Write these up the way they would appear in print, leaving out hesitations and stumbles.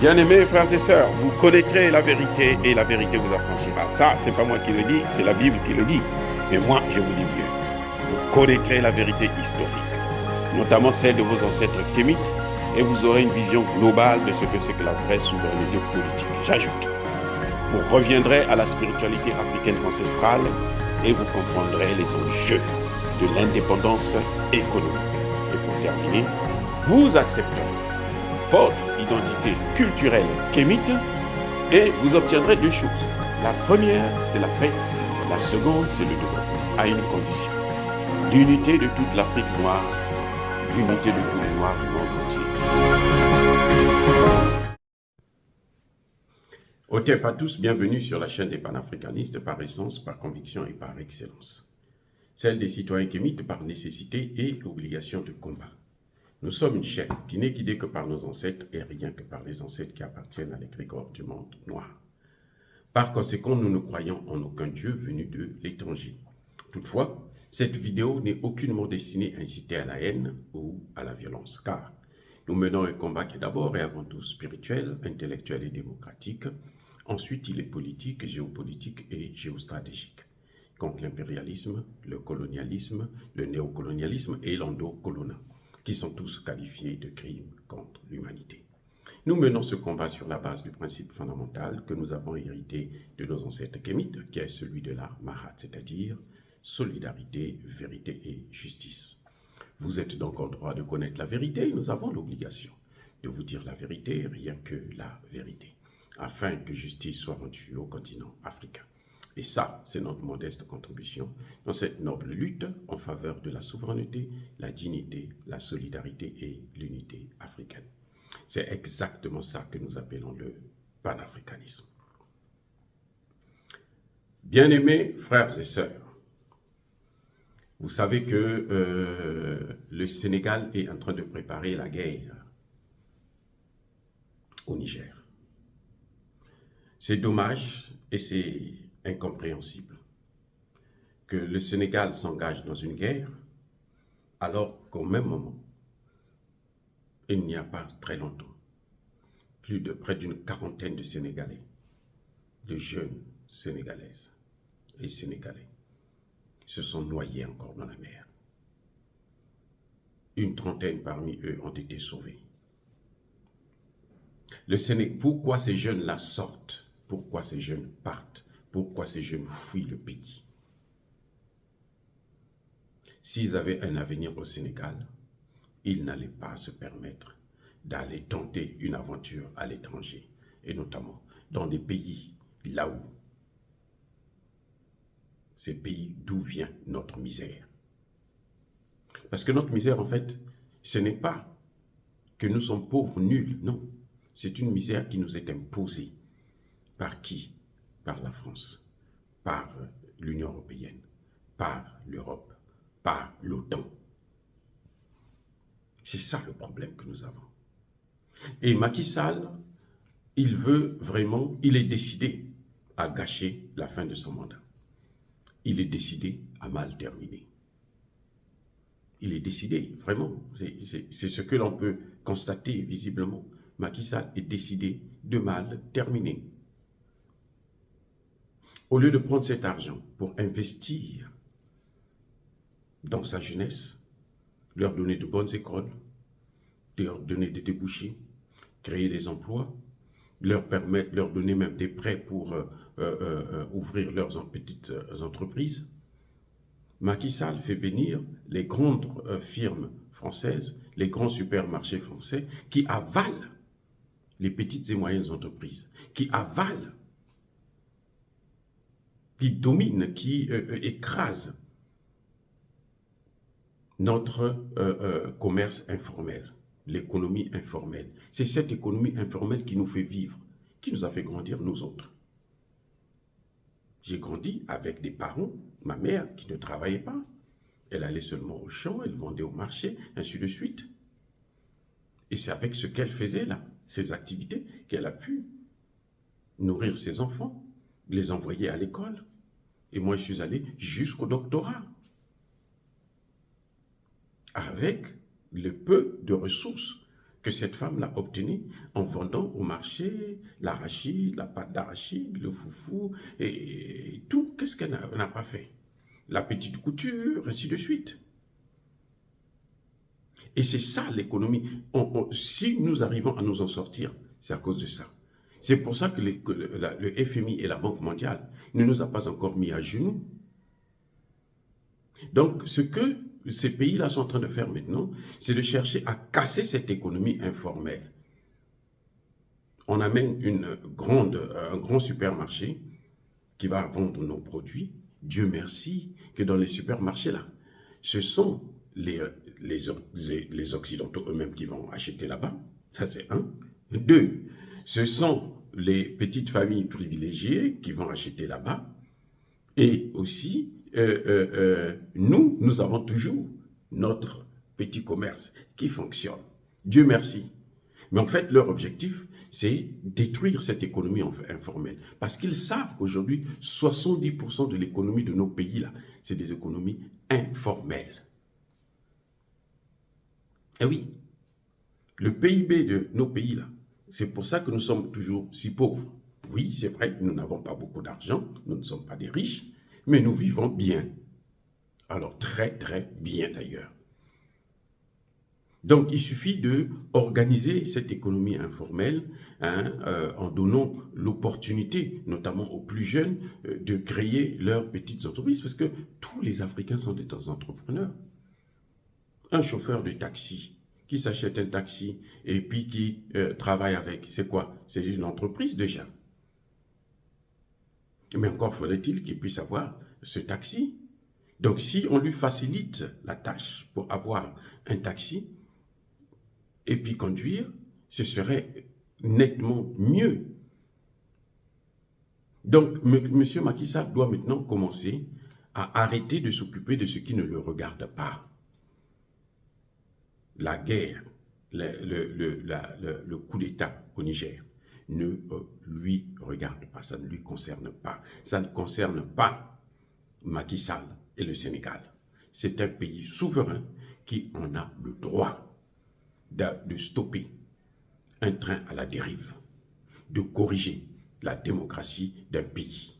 Bien-aimés frères et sœurs, vous connaîtrez la vérité et la vérité vous affranchira. Ça, c'est pas moi qui le dis, c'est la Bible qui le dit. Mais moi, je vous dis mieux. Vous connaîtrez la vérité historique, notamment celle de vos ancêtres kémites, et vous aurez une vision globale de ce que c'est que la vraie souveraineté politique. J'ajoute, vous reviendrez à la spiritualité africaine ancestrale et vous comprendrez les enjeux de l'indépendance économique. Et pour terminer, vous accepterez votre identité culturelle kémite et vous obtiendrez deux choses. La première, c'est la paix. La seconde, c'est le développement, à une condition. L'unité de toute l'Afrique noire, l'unité de tous les Noirs du monde entier. Otep à tous, bienvenue sur la chaîne des panafricanistes par essence, par conviction et par excellence. Celle des citoyens kémites par nécessité et obligation de combat. Nous sommes une chaîne qui n'est guidée que par nos ancêtres et rien que par les ancêtres qui appartiennent à l'égrégore du monde noir. Par conséquent, nous ne croyons en aucun Dieu venu de l'étranger. Toutefois, cette vidéo n'est aucunement destinée à inciter à la haine ou à la violence, car nous menons un combat qui est d'abord et avant tout spirituel, intellectuel et démocratique. Ensuite, il est politique, géopolitique et géostratégique, contre l'impérialisme, le colonialisme, le néocolonialisme et l'endocoloniat, qui sont tous qualifiés de crimes contre l'humanité. Nous menons ce combat sur la base du principe fondamental que nous avons hérité de nos ancêtres kémites, qui est celui de la Mahat, c'est-à-dire solidarité, vérité et justice. Vous êtes donc en droit de connaître la vérité et nous avons l'obligation de vous dire la vérité, rien que la vérité, afin que justice soit rendue au continent africain. Et ça, c'est notre modeste contribution dans cette noble lutte en faveur de la souveraineté, la dignité, la solidarité et l'unité africaine. C'est exactement ça que nous appelons le panafricanisme. Bien-aimés frères et sœurs, vous savez que le Sénégal est en train de préparer la guerre au Niger. C'est dommage et c'est incompréhensible que le Sénégal s'engage dans une guerre alors qu'au même moment, il n'y a pas très longtemps, près d'une quarantaine de Sénégalais, de jeunes Sénégalaises et Sénégalais, se sont noyés encore dans la mer. Une trentaine parmi eux ont été sauvés. Pourquoi ces jeunes-là sortent? Pourquoi ces jeunes partent? Pourquoi ces jeunes fuient le pays? S'ils avaient un avenir au Sénégal, ils n'allaient pas se permettre d'aller tenter une aventure à l'étranger, et notamment dans des pays là où, ces pays d'où vient notre misère. Parce que notre misère, en fait, ce n'est pas que nous sommes pauvres, nuls, non. C'est une misère qui nous est imposée. Par qui? Par la France, par l'Union européenne, par l'Europe, par l'OTAN. C'est ça le problème que nous avons. Et Macky Sall, il est décidé à gâcher la fin de son mandat. Il est décidé à mal terminer. Il est décidé, vraiment, c'est ce que l'on peut constater visiblement. Macky Sall est décidé de mal terminer. Au lieu de prendre cet argent pour investir dans sa jeunesse, leur donner de bonnes écoles, leur donner des débouchés, créer des emplois, leur donner même des prêts pour ouvrir leurs petites entreprises, Macky Sall fait venir les grandes firmes françaises, les grands supermarchés français qui avalent les petites et moyennes entreprises, qui avalent, qui dominent, qui écrasent notre commerce informel, l'économie informelle. C'est cette économie informelle qui nous fait vivre, qui nous a fait grandir nous autres. J'ai grandi avec des parents, ma mère qui ne travaillait pas. Elle allait seulement au champ, elle vendait au marché, ainsi de suite. Et c'est avec ce qu'elle faisait là, ces activités, qu'elle a pu nourrir ses enfants, les envoyer à l'école. Et moi, je suis allé jusqu'au doctorat. Avec le peu de ressources que cette femme-là obtenait en vendant au marché l'arachide, la pâte d'arachide, le foufou et tout. Qu'est-ce qu'elle n'a pas fait? La petite couture, ainsi de suite. Et c'est ça l'économie. Si nous arrivons à nous en sortir, c'est à cause de ça. C'est pour ça que le FMI et la Banque mondiale ne nous a pas encore mis à genoux. Donc, ce que ces pays-là sont en train de faire maintenant, c'est de chercher à casser cette économie informelle. On amène un grand supermarché qui va vendre nos produits. Dieu merci que dans les supermarchés là, ce sont les Occidentaux eux-mêmes qui vont acheter là-bas. Ça c'est un. Deux, ce sont les petites familles privilégiées qui vont acheter là-bas. Et aussi, nous avons toujours notre petit commerce qui fonctionne. Dieu merci. Mais en fait, leur objectif, c'est détruire cette économie informelle. Parce qu'ils savent qu'aujourd'hui, 70% de l'économie de nos pays, là, c'est des économies informelles. Et oui, le PIB de nos pays, là, c'est pour ça que nous sommes toujours si pauvres. Oui, c'est vrai que nous n'avons pas beaucoup d'argent, nous ne sommes pas des riches, mais nous vivons bien. Alors, très, très bien d'ailleurs. Donc, il suffit d'organiser cette économie informelle en donnant l'opportunité, notamment aux plus jeunes, de créer leurs petites entreprises, parce que tous les Africains sont des entrepreneurs. Un chauffeur de taxi qui s'achète un taxi et puis qui travaille avec, c'est quoi? C'est une entreprise déjà. Mais encore faudrait-il qu'il puisse avoir ce taxi. Donc, si on lui facilite la tâche pour avoir un taxi, et puis conduire, ce serait nettement mieux. Donc, M. Macky Sall doit maintenant commencer à arrêter de s'occuper de ce qui ne le regarde pas. La guerre, le coup d'État au Niger ne lui regarde pas, ça ne lui concerne pas. Ça ne concerne pas Macky Sall et le Sénégal. C'est un pays souverain qui en a le droit de stopper un train à la dérive, de corriger la démocratie d'un pays.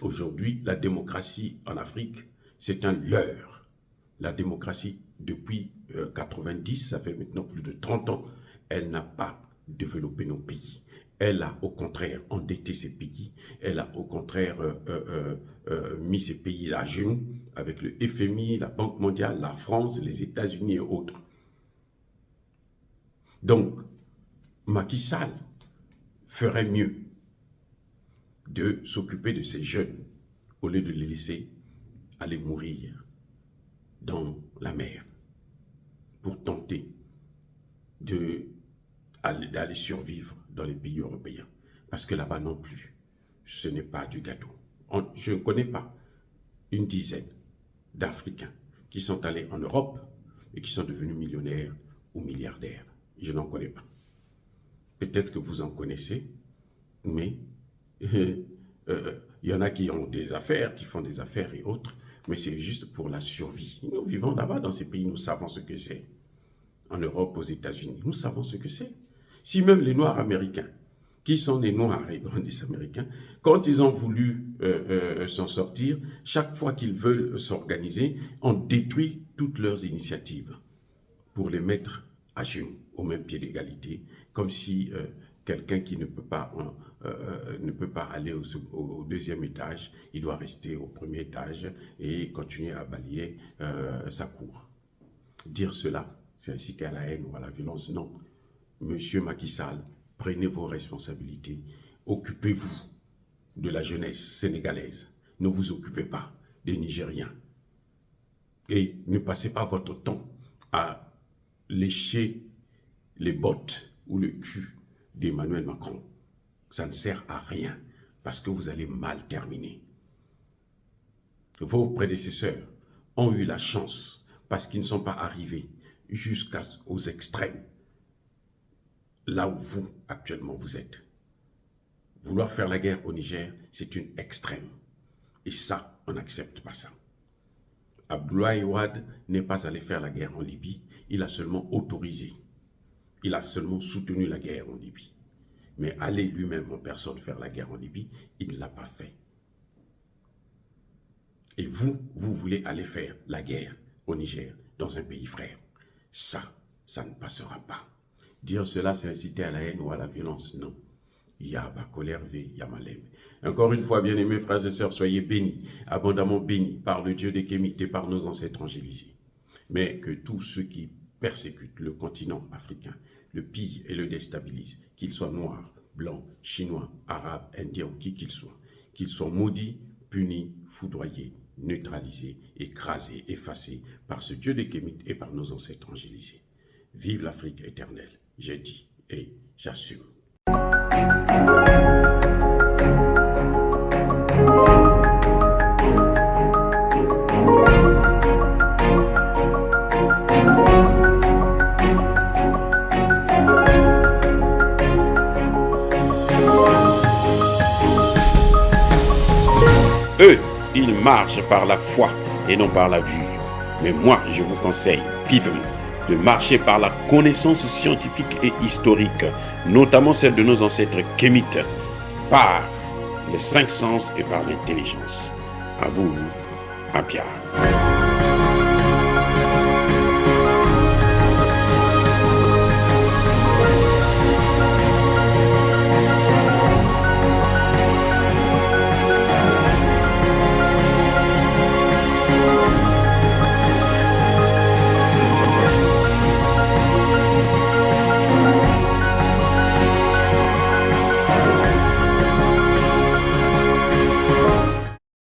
Aujourd'hui, la démocratie en Afrique, c'est un leurre. La démocratie, depuis 90, ça fait maintenant plus de 30 ans, elle n'a pas développé nos pays. Elle a au contraire endetté ces pays, elle a au contraire mis ces pays à genoux avec le FMI, la Banque mondiale, la France, les États-Unis et autres. Donc, Macky Sall ferait mieux de s'occuper de ces jeunes au lieu de les laisser aller mourir dans la mer pour tenter d'aller survivre dans les pays européens. Parce que là-bas non plus, ce n'est pas du gâteau. Je ne connais pas une dizaine d'Africains qui sont allés en Europe et qui sont devenus millionnaires ou milliardaires. Je n'en connais pas. Peut-être que vous en connaissez, mais il y en a qui ont des affaires, qui font des affaires et autres, mais c'est juste pour la survie. Nous vivons là-bas dans ces pays, nous savons ce que c'est. En Europe, aux États-Unis, nous savons ce que c'est. Si même les Noirs américains, qui sont des Noirs et des Américains, quand ils ont voulu s'en sortir, chaque fois qu'ils veulent s'organiser, on détruit toutes leurs initiatives pour les mettre à genoux, au même pied d'égalité, comme si quelqu'un qui ne peut pas aller au deuxième étage, il doit rester au premier étage et continuer à balayer sa cour. Dire cela, c'est ainsi qu'à la haine ou à la violence, non. Monsieur Macky Sall, prenez vos responsabilités, occupez-vous de la jeunesse sénégalaise, ne vous occupez pas des Nigériens et ne passez pas votre temps à lécher les bottes ou le cul d'Emmanuel Macron. Ça ne sert à rien parce que vous allez mal terminer. Vos prédécesseurs ont eu la chance parce qu'ils ne sont pas arrivés jusqu'aux extrêmes. Là où vous, actuellement, vous êtes. Vouloir faire la guerre au Niger, c'est une extrême. Et ça, on n'accepte pas ça. Abdoulaye Wade n'est pas allé faire la guerre en Libye, il a seulement autorisé, il a seulement soutenu la guerre en Libye. Mais aller lui-même en personne faire la guerre en Libye, il ne l'a pas fait. Et vous voulez aller faire la guerre au Niger, dans un pays frère. Ça ne passera pas. Dire cela, c'est inciter à la haine ou à la violence, non. Yaba, colère, V, Yamalem. Encore une fois, bien-aimés frères et sœurs, soyez bénis, abondamment bénis par le Dieu des Kémites et par nos ancêtres angélisés. Mais que tous ceux qui persécutent le continent africain, le pillent et le déstabilisent, qu'ils soient noirs, blancs, chinois, arabes, indiens, qui qu'ils soient maudits, punis, foudroyés, neutralisés, écrasés, effacés par ce Dieu des Kémites et par nos ancêtres angélisés. Vive l'Afrique éternelle, j'ai dit et j'assume. Eux, ils marchent par la foi et non par la vue. Mais moi, je vous conseille vivement de marcher par la connaissance scientifique et historique, notamment celle de nos ancêtres kémites, par les 5 sens et par l'intelligence. Abou Abia.